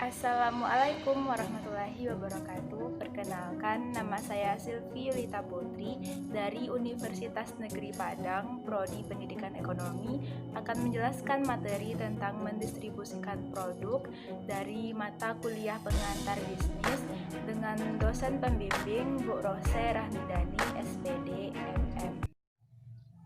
Assalamualaikum warahmatullahi wabarakatuh. Perkenalkan, nama saya Silvi Yulita Putri dari Universitas Negeri Padang, Prodi Pendidikan Ekonomi, akan menjelaskan materi tentang mendistribusikan produk dari mata kuliah pengantar bisnis dengan dosen pembimbing Bu Rose Rahmidani, SPD, MM.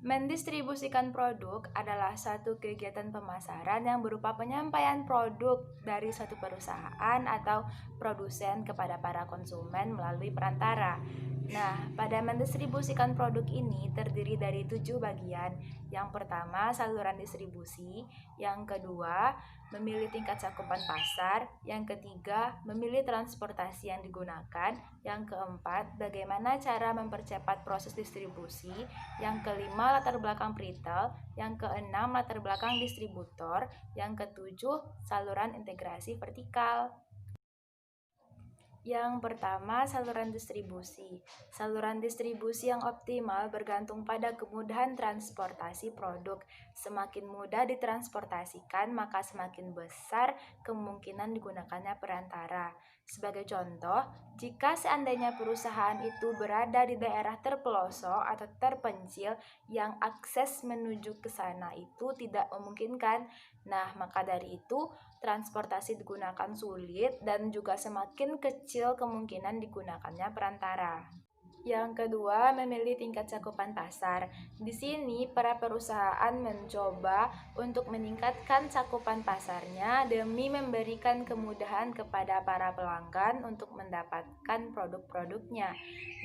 Mendistribusikan produk adalah satu kegiatan pemasaran yang berupa penyampaian produk dari suatu perusahaan atau produsen kepada para konsumen melalui perantara. Nah, pada mendistribusikan produk ini terdiri dari 7 bagian. Yang pertama, saluran distribusi. Yang kedua, memilih tingkat cakupan pasar. Yang ketiga, memilih transportasi yang digunakan. Yang keempat, bagaimana cara mempercepat proses distribusi. Yang kelima, latar belakang retail. Yang keenam, latar belakang distributor. Yang ketujuh, saluran integrasi vertikal. Yang pertama, saluran distribusi. Saluran distribusi yang optimal bergantung pada kemudahan transportasi produk. Semakin mudah ditransportasikan, maka semakin besar kemungkinan digunakannya perantara. Sebagai contoh, jika seandainya perusahaan itu berada di daerah terpelosok atau terpencil yang akses menuju ke sana itu tidak memungkinkan, nah maka dari itu transportasi digunakan sulit dan juga semakin kecil kemungkinan digunakannya perantara. Yang kedua, memilih tingkat cakupan pasar. Di sini, para perusahaan mencoba untuk meningkatkan cakupan pasarnya demi memberikan kemudahan kepada para pelanggan untuk mendapatkan produk-produknya.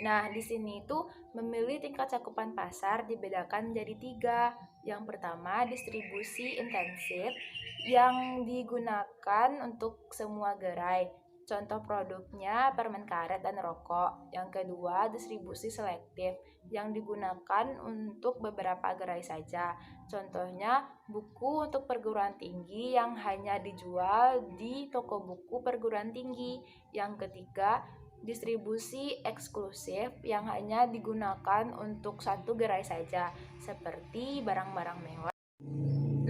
Nah, di sini itu memilih tingkat cakupan pasar dibedakan jadi 3. Yang pertama, distribusi intensif yang digunakan untuk semua gerai. Contoh produknya permen karet dan rokok. Yang kedua, distribusi selektif yang digunakan untuk beberapa gerai saja. Contohnya buku untuk perguruan tinggi yang hanya dijual di toko buku perguruan tinggi. Yang ketiga, distribusi eksklusif yang hanya digunakan untuk satu gerai saja, seperti barang-barang mewah.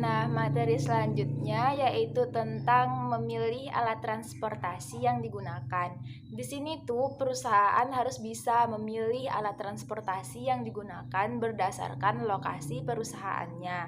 Nah, materi selanjutnya yaitu tentang memilih alat transportasi yang digunakan. Di sini tuh perusahaan harus bisa memilih alat transportasi yang digunakan berdasarkan lokasi perusahaannya.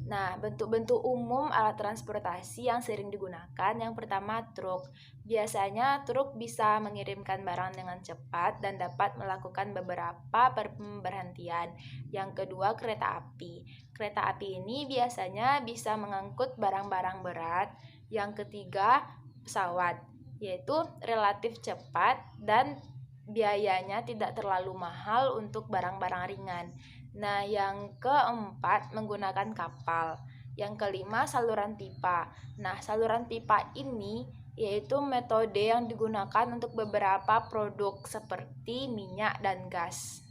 Nah, bentuk-bentuk umum alat transportasi yang sering digunakan, yang pertama truk. Biasanya truk bisa mengirimkan barang dengan cepat dan dapat melakukan beberapa pemberhentian. Yang kedua, kereta api. Kereta api ini biasanya bisa mengangkut barang-barang berat. Yang ketiga, pesawat, yaitu relatif cepat dan biayanya tidak terlalu mahal untuk barang-barang ringan. Nah, yang keempat, menggunakan kapal. Yang kelima, saluran pipa. Nah, saluran pipa ini yaitu metode yang digunakan untuk beberapa produk seperti minyak dan gas.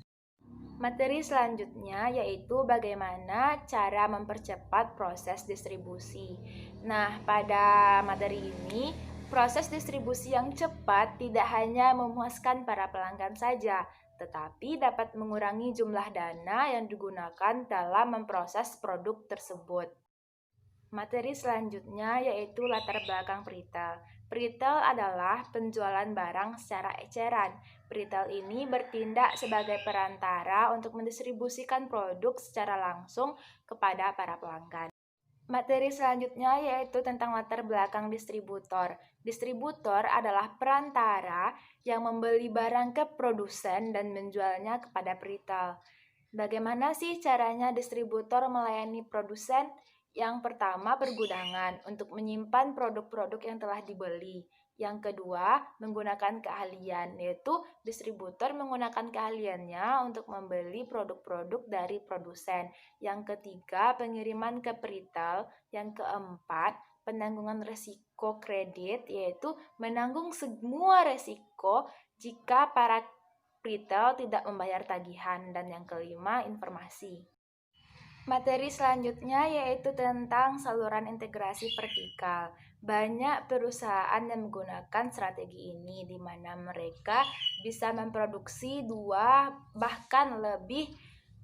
Materi selanjutnya yaitu bagaimana cara mempercepat proses distribusi. Nah, pada materi ini, proses distribusi yang cepat tidak hanya memuaskan para pelanggan saja, tetapi dapat mengurangi jumlah dana yang digunakan dalam memproses produk tersebut. Materi selanjutnya yaitu latar belakang retail. Retail adalah penjualan barang secara eceran. Retail ini bertindak sebagai perantara untuk mendistribusikan produk secara langsung kepada para pelanggan. Materi selanjutnya yaitu tentang latar belakang distributor. Distributor adalah perantara yang membeli barang ke produsen dan menjualnya kepada retail. Bagaimana sih caranya distributor melayani produsen? Yang pertama, pergudangan untuk menyimpan produk-produk yang telah dibeli. Yang kedua, menggunakan keahlian, yaitu distributor menggunakan keahliannya untuk membeli produk-produk dari produsen. Yang ketiga, pengiriman ke retail. Yang keempat, penanggungan resiko kredit, yaitu menanggung semua resiko jika para retail tidak membayar tagihan. Dan yang kelima, informasi. Materi selanjutnya yaitu tentang saluran integrasi vertikal. Banyak perusahaan yang menggunakan strategi ini di mana mereka bisa memproduksi 2 bahkan lebih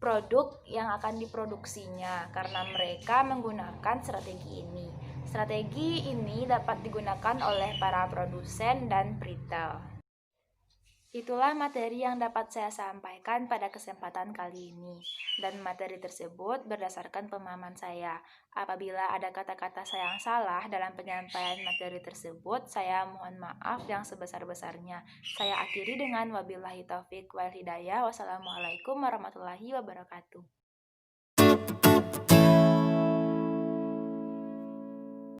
produk yang akan diproduksinya karena mereka menggunakan strategi ini. Strategi ini dapat digunakan oleh para produsen dan retail. Itulah materi yang dapat saya sampaikan pada kesempatan kali ini, dan materi tersebut berdasarkan pemahaman saya. Apabila ada kata-kata saya yang salah dalam penyampaian materi tersebut, saya mohon maaf yang sebesar-besarnya. Saya akhiri dengan wabillahi taufik wal hidayah. Wassalamualaikum warahmatullahi wabarakatuh.